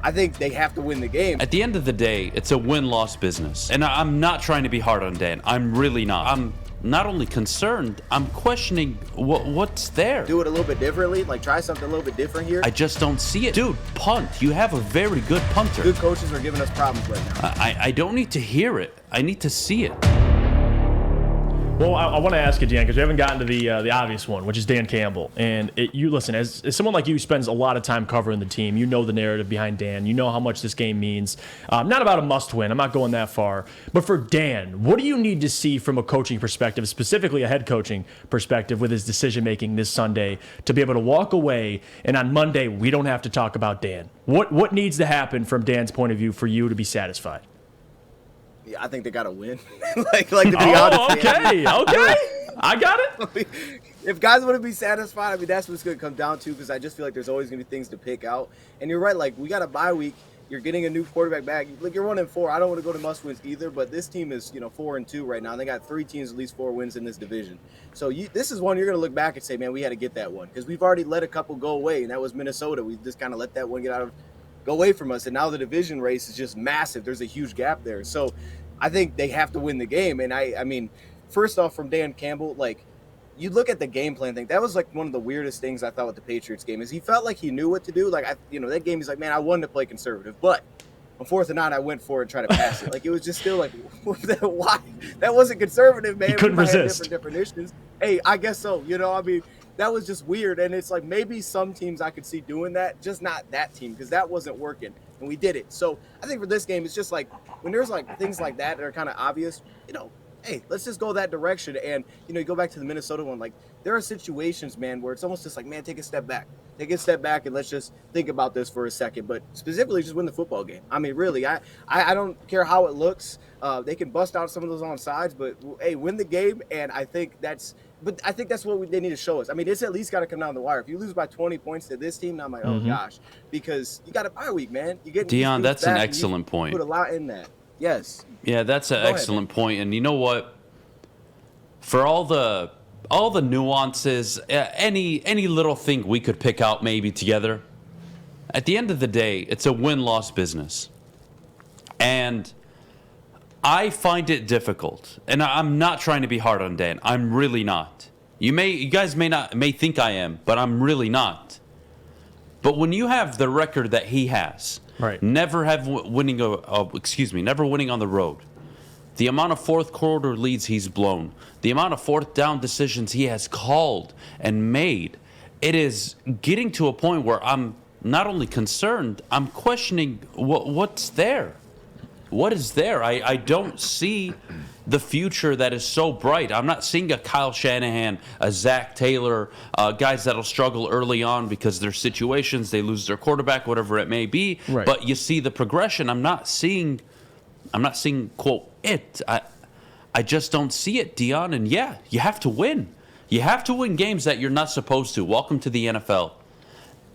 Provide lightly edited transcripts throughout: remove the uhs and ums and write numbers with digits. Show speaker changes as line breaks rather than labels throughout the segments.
I think they have to win the game.
At the end of the day, it's a win-loss business. And I'm not trying to be hard on Dan. I'm really not. I'm not only concerned, I'm questioning what's there.
Do it a little bit differently, like try something a little bit different here.
I just don't see it. Dude, punt. You have a very good punter.
Good coaches are giving us problems right now.
I don't need to hear it. I need to see it.
Well, I want to ask you, Dan, because we haven't gotten to the obvious one, which is Dan Campbell. And you listen, as someone like you who spends a lot of time covering the team, you know the narrative behind Dan. You know how much this game means. Not about a must-win. I'm not going that far. But for Dan, what do you need to see from a coaching perspective, specifically a head coaching perspective, with his decision-making this Sunday to be able to walk away, and on Monday we don't have to talk about Dan? What needs to happen from Dan's point of view for you to be satisfied?
Yeah, I think they got to win. like to be honest.
Okay. I got it.
If guys want to be satisfied, I mean, that's what it's going to come down to, because I just feel like there's always going to be things to pick out. And you're right, like, we got a bye week. You're getting a new quarterback back. Like, you're 1-4. I don't want to go to must-wins either, but this team is, 4-2 right now. And they got 3 teams at least 4 wins in this division. So this is one you're going to look back and say, man, we had to get that one, because we've already let a couple go away, and that was Minnesota. We just kind of let that one go away from us. And now the division race is just massive. There's a huge gap there. So I think they have to win the game. And I mean, first off, from Dan Campbell, like, you look at the game plan thing. That was like one of the weirdest things I thought with the Patriots game, is he felt like he knew what to do. Like, that game, he's like, man, I wanted to play conservative, but on 4th and 9, I went for it and tried to pass it. Like, it was just still like, why? That wasn't conservative, man.
He couldn't resist.
Different definitions. Hey, I guess so. I mean, that was just weird. And it's like, maybe some teams I could see doing that, just not that team, because that wasn't working. And we did it. So I think for this game, it's just like, when there's like things like that are kind of obvious, hey, let's just go that direction. And, you go back to the Minnesota one, like, there are situations, man, where it's almost just like, man, take a step back. Take a step back and let's just think about this for a second. But specifically, just win the football game. I mean, really, I don't care how it looks. They can bust out some of those onside, but, hey, win the game. And I think that's what they need to show us. I mean, it's at least got to come down the wire. If you lose by 20 points to this team, now I'm like, oh, gosh, because you got a bye week, man. You get
Dion, that's an excellent point.
Put a lot in that. Yes.
Yeah, that's an excellent point. And you know what? For all the nuances, any little thing we could pick out maybe together, at the end of the day, it's a win-loss business. And I find it difficult. And I'm not trying to be hard on Dan. I'm really not. You guys may think I am, but I'm really not. But when you have the record that he has,
right,
never winning on the road, the amount of fourth quarter leads he's blown, the amount of fourth down decisions he has called and made, it is getting to a point where I'm not only concerned, I'm questioning what's there. What is there? I don't see the future that is so bright. I'm not seeing a Kyle Shanahan, a Zach Taylor, guys that'll struggle early on because their situations, they lose their quarterback, whatever it may be.
Right.
But you see the progression. I'm not seeing, quote, it. I just don't see it, Dion. And yeah, you have to win. You have to win games that you're not supposed to. Welcome to the NFL.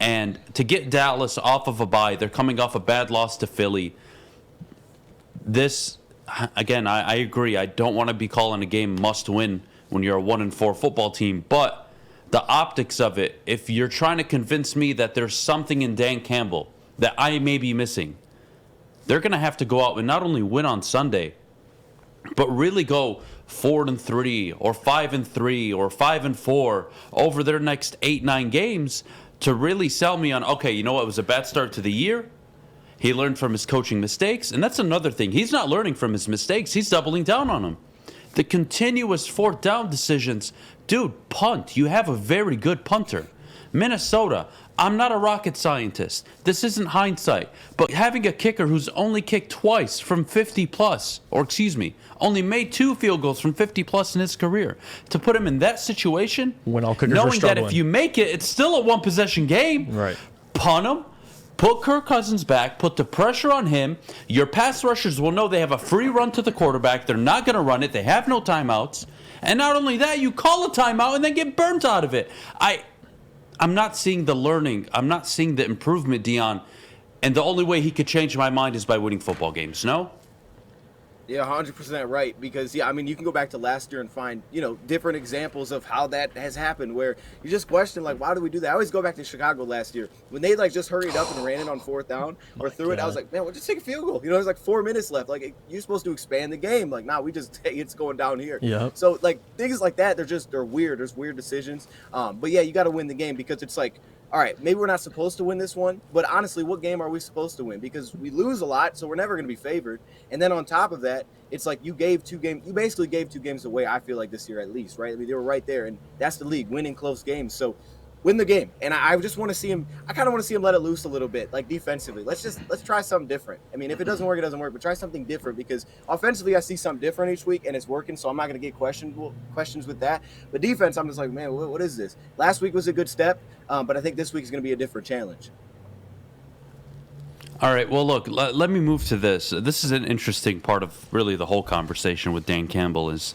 And to get Dallas off of a bye, they're coming off a bad loss to Philly. This, again, I agree. I don't want to be calling a game must win when you're a 1-4 football team. But the optics of it, if you're trying to convince me that there's something in Dan Campbell that I may be missing, they're going to have to go out and not only win on Sunday, but really go 4-3 or 5-3 or 5-4 over their next 8-9 games to really sell me on, okay, you know what, it was a bad start to the year. He learned from his coaching mistakes, and that's another thing. He's not learning from his mistakes. He's doubling down on them. The continuous fourth down decisions. Dude, punt. You have a very good punter. Minnesota, I'm not a rocket scientist. This isn't hindsight. But having a kicker who's only kicked twice from 50-plus, only made 2 field goals from 50-plus in his career, to put him in that situation,
when all kickers were
knowing that
struggling,
if you make it, it's still a one-possession game.
Right.
Punt him. Put Kirk Cousins back, put the pressure on him. Your pass rushers will know they have a free run to the quarterback. They're not going to run it. They have no timeouts. And not only that, you call a timeout and then get burnt out of it. I'm not seeing the learning. I'm not seeing the improvement, Dion. And the only way he could change my mind is by winning football games, no?
Yeah, 100% right. Because, yeah, I mean, you can go back to last year and find, different examples of how that has happened where you just question, like, why do we do that? I always go back to Chicago last year. When they, like, just hurried up and ran it on fourth down or threw it, I was like, man, we'll just take a field goal. There's like 4 minutes left. Like, you're supposed to expand the game. Like, nah, we just, it's going down here.
Yep.
So, like, things like that, they're weird. There's weird decisions. But, yeah, you got to win the game because it's like, all right, maybe we're not supposed to win this one, but honestly, what game are we supposed to win? Because we lose a lot, so we're never going to be favored. And then on top of that, it's like you basically gave 2 games away, I feel like, this year at least, right? I mean, they were right there, and that's the league, winning close games. So win the game. And I just want to see him, I kind of want to see him let it loose a little bit, like defensively. Let's try something different. I mean, if it doesn't work, it doesn't work, but try something different because offensively I see something different each week and it's working, so I'm not going to get questions with that. But defense, I'm just like, man, what is this? Last week was a good step, but I think this week is going to be a different challenge.
All right, well, look, let me move to this. This is an interesting part of really the whole conversation with Dan Campbell is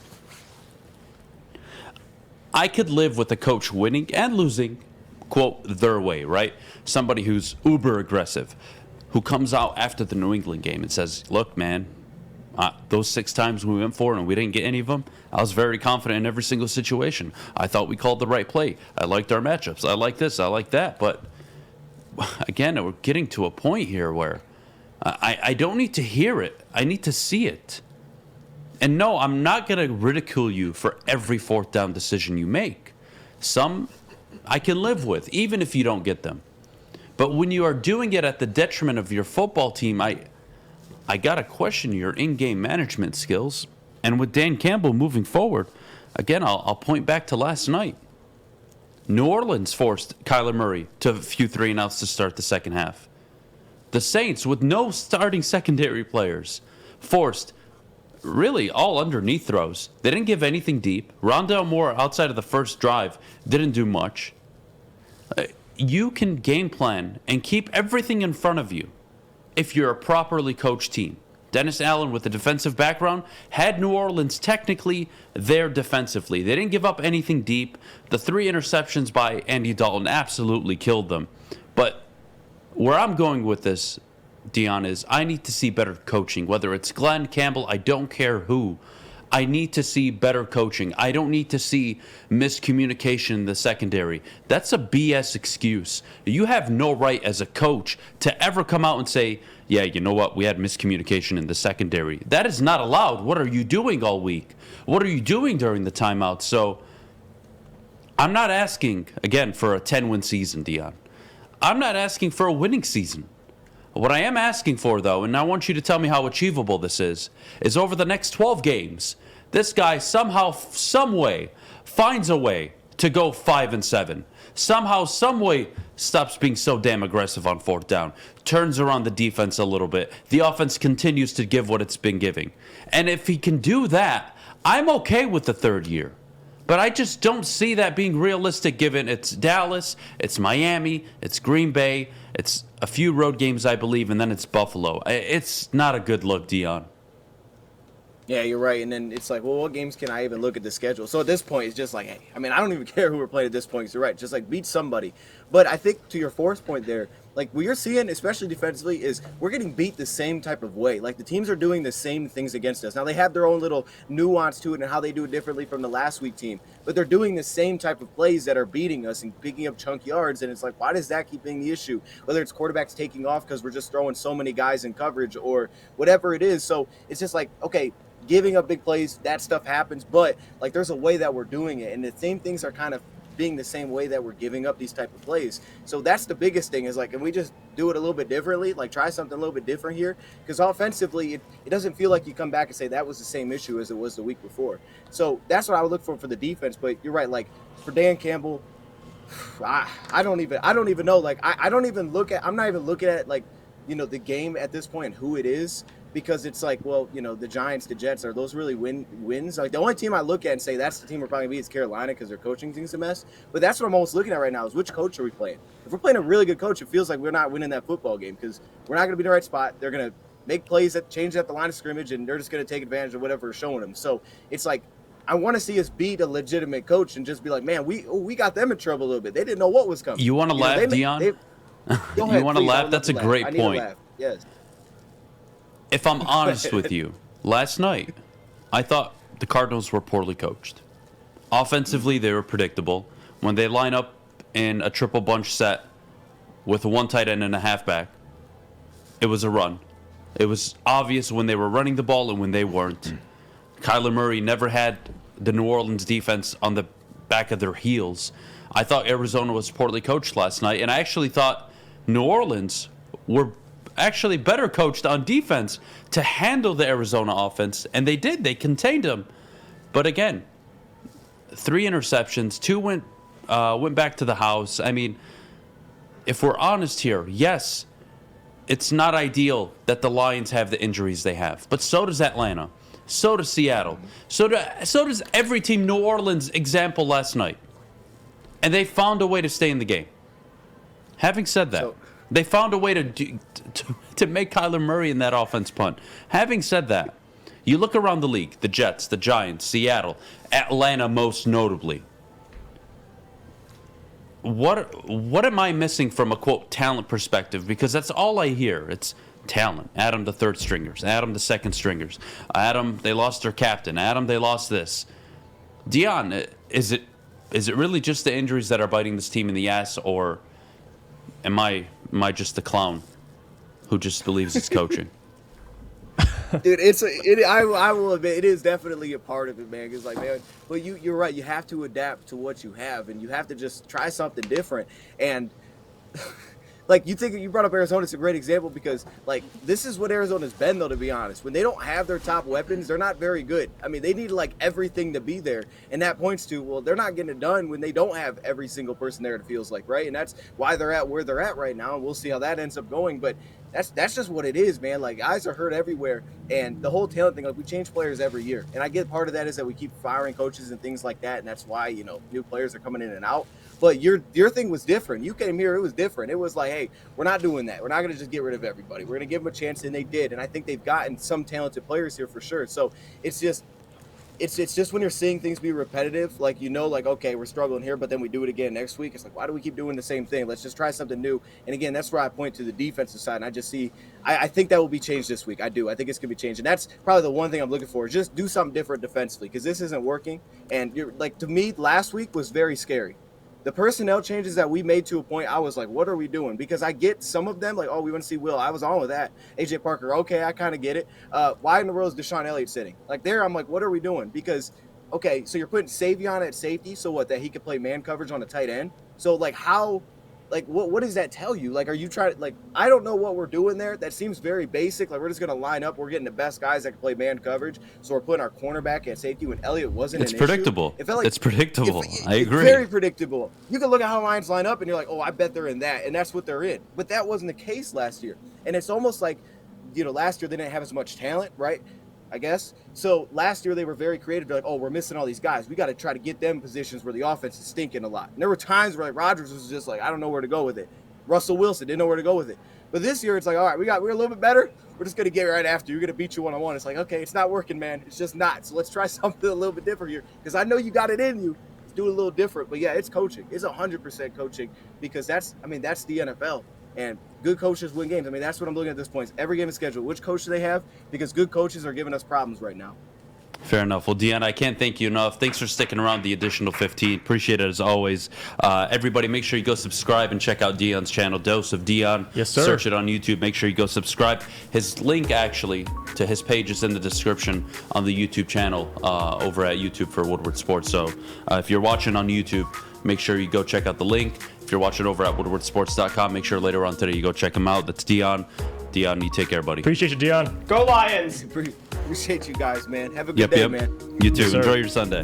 I could live with a coach winning and losing, quote, their way, right? Somebody who's uber aggressive, who comes out after the New England game and says, look, man, those 6 times we went for it and we didn't get any of them, I was very confident in every single situation. I thought we called the right play. I liked our matchups. I like this. I like that. But again, we're getting to a point here where I don't need to hear it. I need to see it. And no, I'm not going to ridicule you for every fourth down decision you make. Some I can live with, even if you don't get them. But when you are doing it at the detriment of your football team, I got to question your in-game management skills. And with Dan Campbell moving forward, again, I'll point back to last night. New Orleans forced Kyler Murray to a few 3-and-outs to start the second half. The Saints, with no starting secondary players, forced really all underneath throws. They didn't give anything deep. Rondale Moore, outside of the first drive, didn't do much. You can game plan and keep everything in front of you if you're a properly coached team. Dennis Allen, with a defensive background, had New Orleans technically there defensively. They didn't give up anything deep. The 3 interceptions by Andy Dalton absolutely killed them. But where I'm going with this, Dion, is I need to see better coaching. Whether it's Glenn Campbell, I don't care who. I need to see better coaching. I don't need to see miscommunication in the secondary. That's a BS excuse. You have no right as a coach to ever come out and say, yeah, you know what, we had miscommunication in the secondary. That is not allowed. What are you doing all week? What are you doing during the timeout? So I'm not asking, again, for a 10-win season, Dion. I'm not asking for a winning season. What I am asking for, though, and I want you to tell me how achievable this is over the next 12 games, this guy somehow, some way, finds a way to go 5-7. Somehow, some way, stops being so damn aggressive on fourth down, turns around the defense a little bit. The offense continues to give what it's been giving. And if he can do that, I'm okay with the third year. But I just don't see that being realistic given it's Dallas, it's Miami, it's Green Bay, it's a few road games, I believe, and then it's Buffalo. It's not a good look, Dion.
Yeah, you're right. And then it's like, well, what games can I even look at the schedule? So at this point, it's just like, hey, I mean, I don't even care who we're playing at this point. 'Cause you're right. Just like beat somebody. But I think to your fourth point there, like what you're seeing, especially defensively, is we're getting beat the same type of way. Like the teams are doing the same things against us. Now they have their own little nuance to it and how they do it differently from the last week team. But they're doing the same type of plays that are beating us and picking up chunk yards. And it's like, why does that keep being the issue? Whether it's quarterbacks taking off because we're just throwing so many guys in coverage or whatever it is. So it's just like, okay, giving up big plays, that stuff happens, but like there's a way that we're doing it, and the same things are kind of being the same way that we're giving up these type of plays. So that's the biggest thing is like, can we just do it a little bit differently, like try something a little bit different here? Because offensively, it doesn't feel like you come back and say that was the same issue as it was the week before. So that's what I would look for the defense. But you're right, like for Dan Campbell, I don't even know. Like I'm not even looking at like, you know, the game at this point, who it is. Because it's like, well, you know, the Giants, the Jets, are those really wins? Like the only team I look at and say that's the team we're probably going to beat is Carolina because their coaching team's a mess. But that's what I'm almost looking at right now is which coach are we playing? If we're playing a really good coach, it feels like we're not winning that football game because we're not going to be in the right spot. They're going to make plays that change at the line of scrimmage, and they're just going to take advantage of whatever we're showing them. So it's like I want to see us beat a legitimate coach and just be like, man, we got them in trouble a little bit. They didn't know what was coming.
You want to laugh, Dion?
Go ahead,
you want to
please.
laugh? That's a great point.
Laugh. Yes.
If I'm honest with you, last night, I thought the Cardinals were poorly coached. Offensively, they were predictable. When they line up in a triple bunch set with a one tight end and a halfback, it was a run. It was obvious when they were running the ball and when they weren't. Kyler Murray never had the New Orleans defense on the back of their heels. I thought Arizona was poorly coached last night, and I actually thought New Orleans were actually better coached on defense to handle the Arizona offense, and they did. They contained them. But again, 3 interceptions, 2 went back to the house. I mean, if we're honest here, yes, it's not ideal that the Lions have the injuries they have, but so does Atlanta. So does Seattle. So does every team. New Orleans example last night. And they found a way to stay in the game. Having said that, they found a way to make Kyler Murray in that offense punt. Having said that, you look around the league, the Jets, the Giants, Seattle, Atlanta most notably. What am I missing from a, quote, talent perspective? Because that's all I hear. It's talent. Adam, the third stringers. Adam, the second stringers. Adam, they lost their captain. Adam, they lost this. Dion, is it really just the injuries that are biting this team in the ass, or am I just the clown who just believes it's coaching?
Dude, I will admit, it is definitely a part of it, man. Because, like, man, but you're right. You have to adapt to what you have, and you have to just try something different. And like, you brought up Arizona, it's a great example because, like, this is what Arizona's been, though, to be honest. When they don't have their top weapons, they're not very good. I mean, they need, like, everything to be there. And that points to, well, they're not getting it done when they don't have every single person there, it feels like, right? And that's why they're at where they're at right now. And we'll see how that ends up going. But that's just what it is, man. Like, eyes are hurt everywhere. And the whole talent thing, like, we change players every year. And I get part of that is that we keep firing coaches and things like that. And that's why, you know, new players are coming in and out. But your thing was different. You came here, it was different. It was like, hey, we're not doing that. We're not going to just get rid of everybody. We're going to give them a chance, and they did. And I think they've gotten some talented players here for sure. So it's just when you're seeing things be repetitive, like, you know, like, okay, we're struggling here, but then we do it again next week. It's like, why do we keep doing the same thing? Let's just try something new. And again, that's where I point to the defensive side. And I just see, I think that will be changed this week. I do. I think it's going to be changed. And that's probably the one thing I'm looking for, is just do something different defensively, because this isn't working. And you're like, to me, last week was very scary. The personnel changes that we made to a point, I was like, what are we doing? Because I get some of them, like, oh, we want to see Will. I was on with that. AJ Parker, okay, I kind of get it. Why in the world is Deshaun Elliott sitting? Like, there, I'm like, what are we doing? Because, okay, so you're putting Savion at safety, so what, that he could play man coverage on a tight end? So, like, how, like, what does that tell you? Like, are you trying to, like, I don't know what we're doing there. That seems very basic. Like, we're just going to line up. We're getting the best guys that can play man coverage. So we're putting our cornerback at safety when Elliott wasn't an issue.
It's predictable.
It felt like,
it's predictable. I agree.
It's very predictable. You can look at how lines line up, and you're like, oh, I bet they're in that. And that's what they're in. But that wasn't the case last year. And it's almost like, you know, last year they didn't have as much talent, right? I guess. So last year they were very creative. They're like, oh, we're missing all these guys. We got to try to get them in positions where the offense is stinking a lot. And there were times where, like, Rodgers was just like, I don't know where to go with it. Russell Wilson didn't know where to go with it. But this year it's like, all right, we're a little bit better. We're just going to get right after you. We're going to beat you one-on-one. It's like, okay, it's not working, man. It's just not. So let's try something a little bit different here, because I know you got it in you. Let's do it a little different. But yeah, it's coaching. It's 100% coaching, because that's the NFL. And good coaches win games. I mean, that's what I'm looking at this point. Every game is scheduled. Which coach do they have? Because good coaches are giving us problems right now.
Fair enough. Well, Dion, I can't thank you enough. Thanks for sticking around the additional 15. Appreciate it as always. Everybody, make sure you go subscribe and check out Dion's channel, Dose of Dion.
Yes, sir.
Search it on YouTube. Make sure you go subscribe. His link, actually, to his page is in the description on the YouTube channel over at YouTube for Woodward Sports. So if you're watching on YouTube, make sure you go check out the link. If you're watching over at woodwardsports.com, make sure later on today you go check him out. That's Dion. Dion, you take care, buddy.
Appreciate you, Dion.
Go Lions!
Appreciate you guys, man. Have a good day, man.
You too.
Yes, sir.
Enjoy your Sunday.